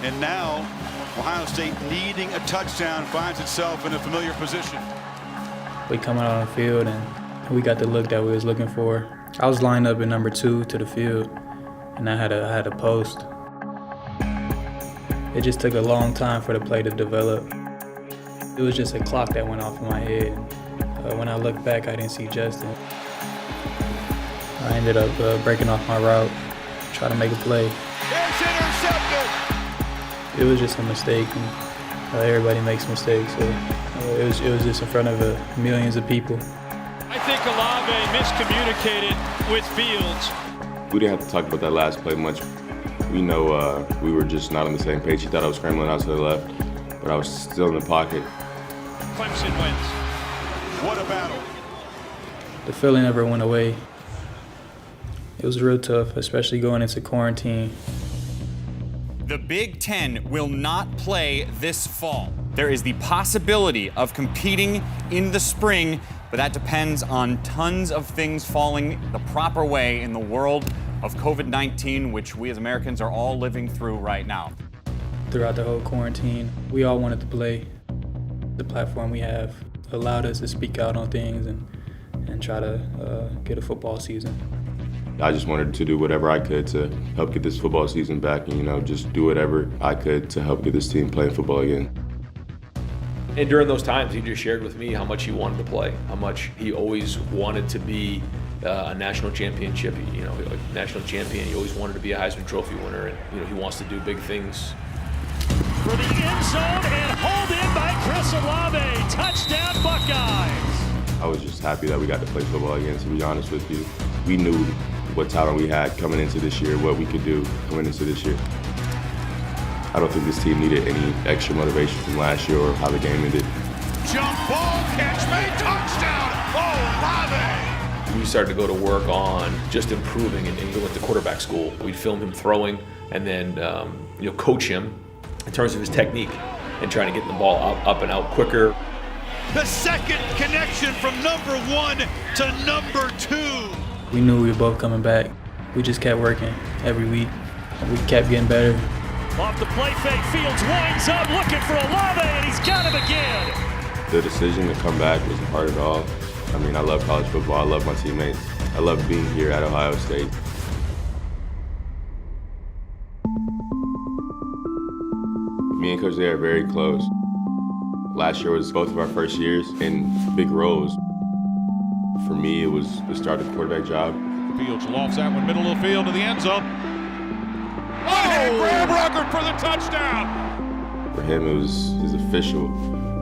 And now, Ohio State needing a touchdown finds itself in a familiar position. We coming out on the field and we got the look that we was looking for. I was lined up in number 2 to the field, and I had a post. It just took a long time for the play to develop. It was just a clock that went off in my head. When I looked back, I didn't see Justin. I ended up breaking off my route, trying to make a play. It's intercepted! It was just a mistake, and everybody makes mistakes. So it was just in front of millions of people. I think OLAVE miscommunicated with Fields. We didn't have to talk about that last play much. We know we were just not on the same page. He thought I was scrambling out to the left, but I was still in the pocket. Clemson wins. What a battle. The feeling never went away. It was real tough, especially going into quarantine. The Big Ten will not play this fall. There is the possibility of competing in the spring, but that depends on tons of things falling the proper way in the world of COVID-19, which we as Americans are all living through right now. Throughout the whole quarantine, we all wanted to play. The platform we have allowed us to speak out on things and try to get a football season. I just wanted to do whatever I could to help get this football season back and, just do whatever I could to help get this team playing football again. And during those times, he just shared with me how much he wanted to play, how much he always wanted to be a national championship. National champion. He always wanted to be a Heisman Trophy winner, and he wants to do big things. For the end zone and hauled in by Chris OLAVE. Touchdown Buckeyes. I was just happy that we got to play football again, to be honest with you. We knew what talent we had coming into this year, what we could do coming into this year. I don't think this team needed any extra motivation from last year or how the game ended. Jump ball, catch made, touchdown, OLAVE! We started to go to work on just improving and going to quarterback school. We'd film him throwing and then coach him in terms of his technique and trying to get the ball up and out quicker. The second connection from number 1 to number 2. We knew we were both coming back. We just kept working every week. We kept getting better. Off the play fake, Fields winds up looking for OLAVE, and he's got him again. The decision to come back wasn't hard at all. I love college football. I love my teammates. I love being here at Ohio State. Me and Coach Day are very close. Last year was both of our first years in big roles. For me, it was the start of the quarterback job. Fields lofts that one middle of the field to the end zone. Oh! Graham Ruckert for the touchdown! For him, it was his official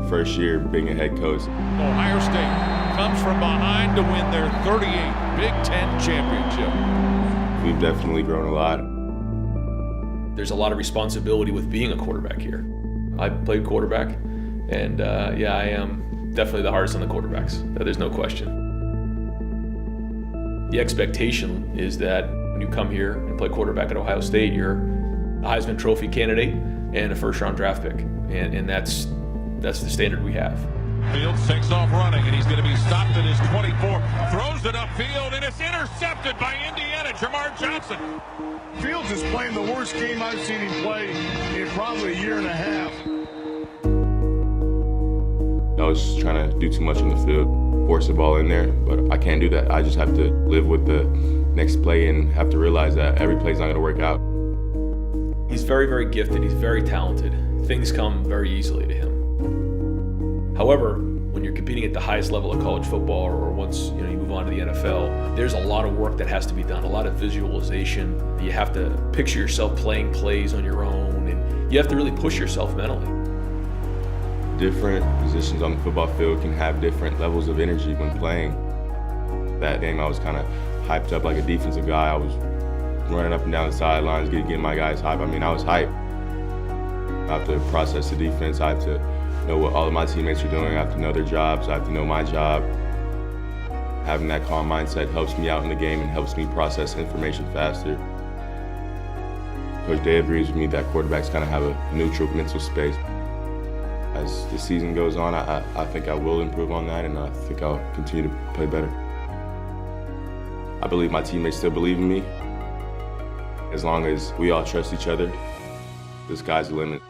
first year being a head coach. Ohio State comes from behind to win their 38th Big Ten championship. We've definitely grown a lot. There's a lot of responsibility with being a quarterback here. I played quarterback, and I am definitely the hardest on the quarterbacks. There's no question. The expectation is that when you come here and play quarterback at Ohio State, you're a Heisman Trophy candidate and a first-round draft pick, and that's the standard we have. Fields takes off running, and he's going to be stopped at his 24. Throws it upfield, and it's intercepted by Indiana, Jamar Johnson. Fields is playing the worst game I've seen him play in probably a year and a half. I was trying to do too much on the field, force the ball in there, but I can't do that. I just have to live with the next play and have to realize that every play's not going to work out. He's very, very gifted. He's very talented. Things come very easily to him. However, when you're competing at the highest level of college football, or once you move on to the NFL, there's a lot of work that has to be done, a lot of visualization. You have to picture yourself playing plays on your own, and you have to really push yourself mentally. Different positions on the football field can have different levels of energy when playing. That game, I was kind of hyped up like a defensive guy. I was running up and down the sidelines, getting my guys hyped. I was hyped. I have to process the defense. I have to know what all of my teammates are doing. I have to know their jobs. I have to know my job. Having that calm mindset helps me out in the game and helps me process information faster. Coach Day agrees with me that quarterbacks kind of have a neutral mental space. As the season goes on, I think I will improve on that, and I think I'll continue to play better. I believe my teammates still believe in me. As long as we all trust each other, the sky's the limit.